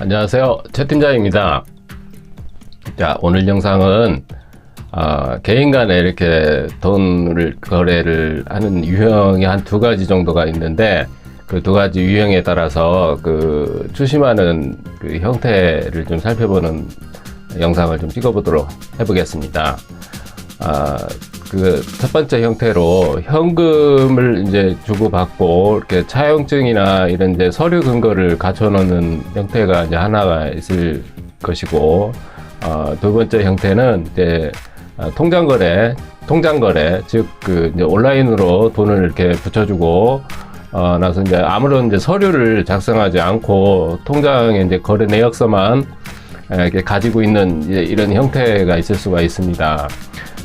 안녕하세요, 최 팀장입니다. 자, 오늘 영상은 개인 간에 이렇게 돈을 거래를 하는 유형이 한 두 가지 정도가 있는데, 그 두 가지 유형에 따라서 그 추심하는 그 형태를 좀 살펴보는 영상을 좀 찍어보도록 해보겠습니다. 그 첫 번째 형태로 현금을 이제 주고받고 이렇게 차용증이나 이런 이제 서류 근거를 갖춰 놓는 형태가 이제 하나가 있을 것이고, 두 번째 형태는 이제 통장 거래, 즉 그 이제 온라인으로 돈을 이렇게 붙여주고 나서 이제 아무런 이제 서류를 작성하지 않고 통장에 이제 거래 내역서만 이렇게 가지고 있는 이제 이런 형태가 있을 수가 있습니다.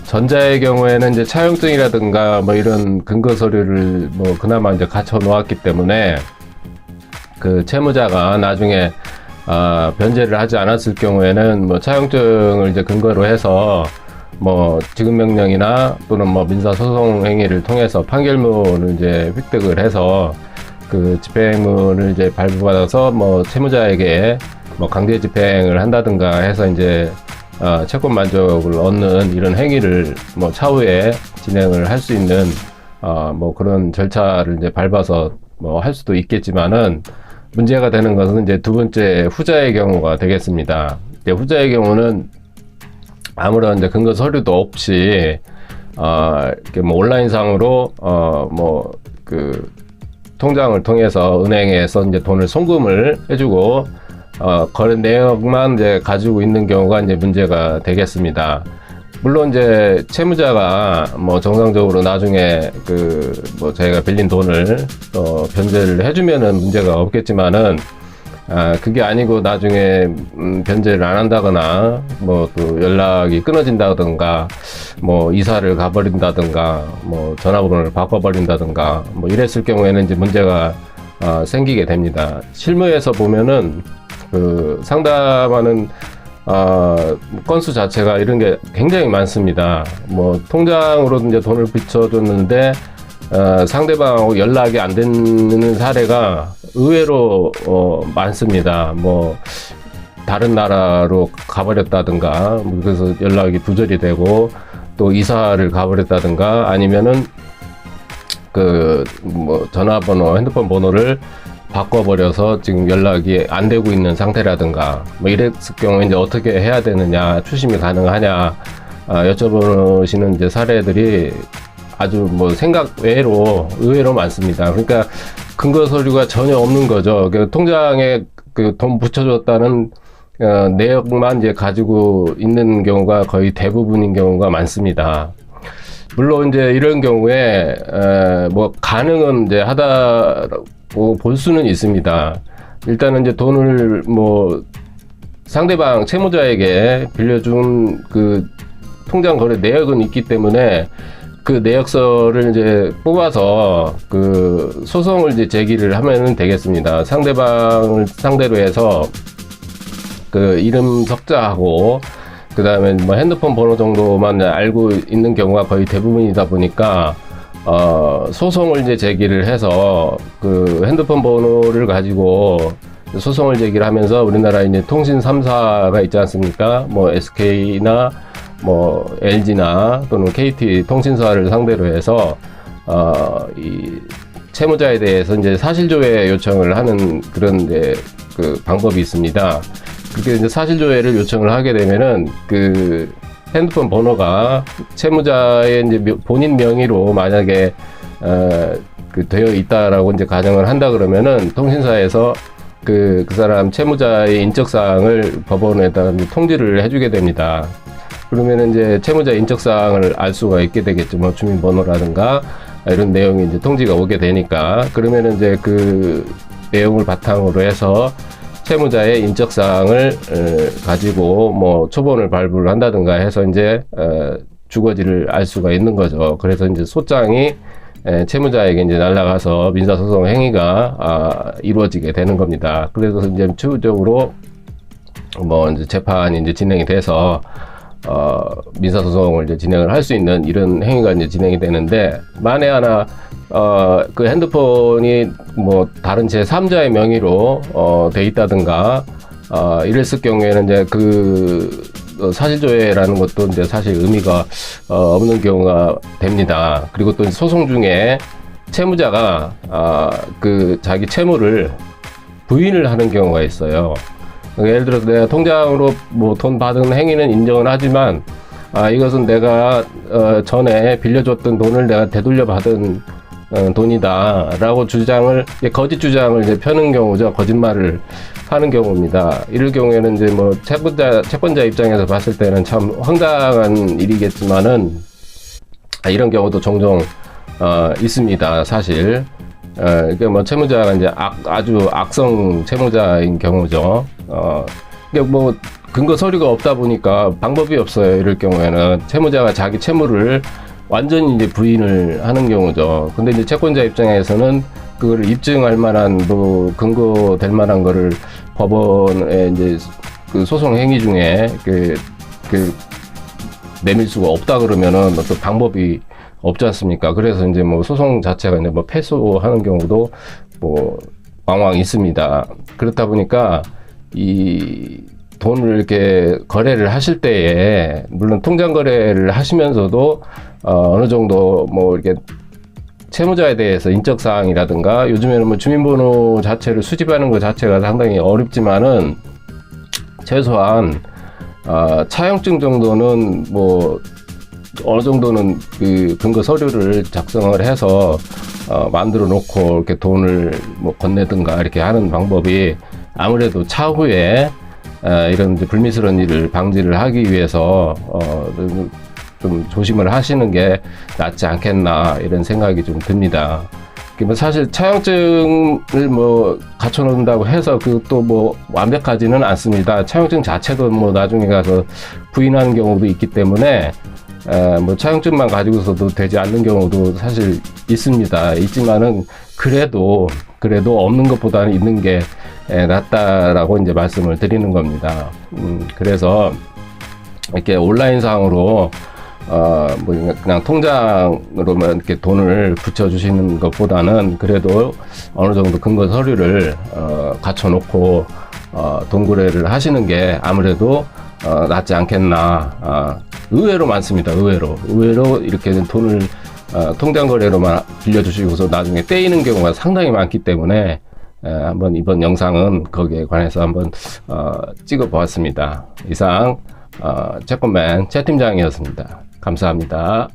전자의 경우에는 이제 차용증이라든가 뭐 이런 근거 서류를 뭐 그나마 이제 갖춰 놓았기 때문에 그 채무자가 나중에 변제를 하지 않았을 경우에는 뭐 차용증을 이제 근거로 해서 뭐 지급명령이나 또는 뭐 민사소송 행위를 통해서 판결문을 이제 획득을 해서 그 집행문을 이제 발부받아서 뭐 채무자에게 뭐 강제 집행을 한다든가 해서 이제 채권 만족을 얻는 이런 행위를 뭐 차후에 진행을 할 수 있는 뭐 그런 절차를 이제 밟아서 뭐 할 수도 있겠지만은, 문제가 되는 것은 이제 두 번째 후자의 경우가 되겠습니다. 이제 후자의 경우는 아무런 이제 근거 서류도 없이 이렇게 뭐 온라인상으로 뭐 그 통장을 통해서 은행에서 이제 돈을 송금을 해주고 거래 내역만 이제 가지고 있는 경우가 이제 문제가 되겠습니다. 물론 이제 채무자가 뭐 정상적으로 나중에 그 뭐 자기가 빌린 돈을 변제를 해주면은 문제가 없겠지만은, 그게 아니고 나중에 변제를 안 한다거나 뭐 또 연락이 끊어진다든가 뭐 이사를 가버린다든가 뭐 전화번호를 바꿔버린다든가 뭐 이랬을 경우에는 이제 문제가 생기게 됩니다. 실무에서 보면은 그 상담하는 건수 자체가 이런 게 굉장히 많습니다. 뭐 통장으로 이제 돈을 비춰줬는데 상대방하고 연락이 안 되는 사례가 의외로 많습니다. 뭐 다른 나라로 가버렸다든가, 그래서 연락이 두절이 되고, 또 이사를 가버렸다든가, 아니면은 그 뭐 전화번호, 핸드폰 번호를 바꿔버려서 지금 연락이 안 되고 있는 상태라든가, 뭐 이랬을 경우에 이제 어떻게 해야 되느냐, 추심이 가능하냐 여쭤보시는 이제 사례들이 아주 뭐 생각 외로 의외로 많습니다. 그러니까 근거 서류가 전혀 없는 거죠. 그 통장에 그 돈 붙여줬다는 내역만 이제 가지고 있는 경우가 거의 대부분인 경우가 많습니다. 물론 이제 이런 경우에 뭐 가능은 이제 하다고 볼 수는 있습니다. 일단은 이제 돈을 뭐 상대방 채무자에게 빌려준 그 통장 거래 내역은 있기 때문에 그 내역서를 이제 뽑아서 그 소송을 이제 제기를 하면 되겠습니다. 상대방을 상대로 해서 그 이름 석자하고 그 다음에 뭐 핸드폰 번호 정도만 알고 있는 경우가 거의 대부분이다 보니까 소송을 이제 제기를 해서 그 핸드폰 번호를 가지고 소송을 제기를 하면서 우리나라 이제 통신 3사가 있지 않습니까? 뭐 SK나 뭐 LG나 또는 KT 통신사를 상대로 해서 이 채무자에 대해서 이제 사실조회 요청을 하는 그런 이제 그 방법이 있습니다. 그렇게 이제 사실조회를 요청을 하게 되면은 그 핸드폰 번호가 채무자의 이제 본인 명의로 만약에 그 되어 있다라고 이제 가정을 한다 그러면은 통신사에서 그 사람 채무자의 인적사항을 법원에다 통지를 해주게 됩니다. 그러면 이제 채무자 인적사항을 알 수가 있게 되겠죠. 뭐 주민번호라든가 이런 내용이 이제 통지가 오게 되니까, 그러면 이제 그 내용을 바탕으로 해서 채무자의 인적사항을 가지고 뭐 초본을 발부를 한다든가 해서 이제 주거지를 알 수가 있는 거죠. 그래서 이제 소장이 채무자에게 이제 날아가서 민사소송 행위가 이루어지게 되는 겁니다. 그래서 이제 추후적으로 뭐 이제 재판이 이제 진행이 돼서 민사소송을 이제 진행을 할 수 있는 이런 행위가 이제 진행이 되는데, 만에 하나 그 핸드폰이 뭐 다른 제3자의 명의로 돼 있다든가 이랬을 경우에는 이제 사실조회라는 것도 이제 사실 의미가 없는 경우가 됩니다. 그리고 또 소송 중에 채무자가 자기 채무를 부인을 하는 경우가 있어요. 예를 들어서 내가 통장으로 뭐 돈 받은 행위는 인정은 하지만 이것은 내가 전에 빌려줬던 돈을 내가 되돌려 받은 돈이다 라고 거짓 주장을 이제 펴는 경우죠. 거짓말을 하는 경우입니다. 이럴 경우에는 이제 뭐 채권자 입장에서 봤을 때는 참 황당한 일이겠지만은 이런 경우도 종종 있습니다. 사실 그러니까 뭐 채무자가 이제 아주 악성 채무자인 경우죠. 그러니까 뭐 근거 서류가 없다 보니까 방법이 없어요. 이럴 경우에는 채무자가 자기 채무를 완전히 이제 부인을 하는 경우죠. 근데 이제 채권자 입장에서는 그거를 입증할 만한 뭐 근거 될 만한 거를 법원에 이제 그 소송 행위 중에 내밀 수가 없다 그러면은 어떤 방법이 없지 않습니까? 그래서 이제 뭐 소송 자체가 이제 뭐 패소하는 경우도 뭐 왕왕 있습니다. 그렇다 보니까 이 돈을 이렇게 거래를 하실 때에 물론 통장 거래를 하시면서도 어느 정도 뭐 이렇게 채무자에 대해서 인적 사항이라든가 요즘에는 뭐 주민번호 자체를 수집하는 것 자체가 상당히 어렵지만은 최소한 차용증 정도는 뭐 어느 정도는 그 근거 서류를 작성을 해서 만들어 놓고 이렇게 돈을 뭐 건네든가 이렇게 하는 방법이 아무래도 차후에 이런 불미스러운 일을 방지를 하기 위해서 좀 조심을 하시는 게 낫지 않겠나 이런 생각이 좀 듭니다. 사실 차용증을 뭐 갖춰놓는다고 해서 그것도 뭐 완벽하지는 않습니다. 차용증 자체도 뭐 나중에 가서 부인하는 경우도 있기 때문에 뭐 차용증만 가지고서도 되지 않는 경우도 사실 있지만은 그래도 없는 것보다는 있는 게 낫다라고 이제 말씀을 드리는 겁니다. 그래서 이렇게 온라인상으로 뭐 그냥 통장으로만 이렇게 돈을 붙여주시는 것보다는 그래도 어느 정도 근거 서류를 갖춰놓고 돈 거래를 하시는 게 아무래도 낫지 않겠나. 의외로 많습니다. 의외로 이렇게 돈을 통장 거래로만 빌려주시고서 나중에 떼이는 경우가 상당히 많기 때문에 한번 이번 영상은 거기에 관해서 한번 찍어 보았습니다. 이상 채권맨 최 팀장이었습니다. 감사합니다.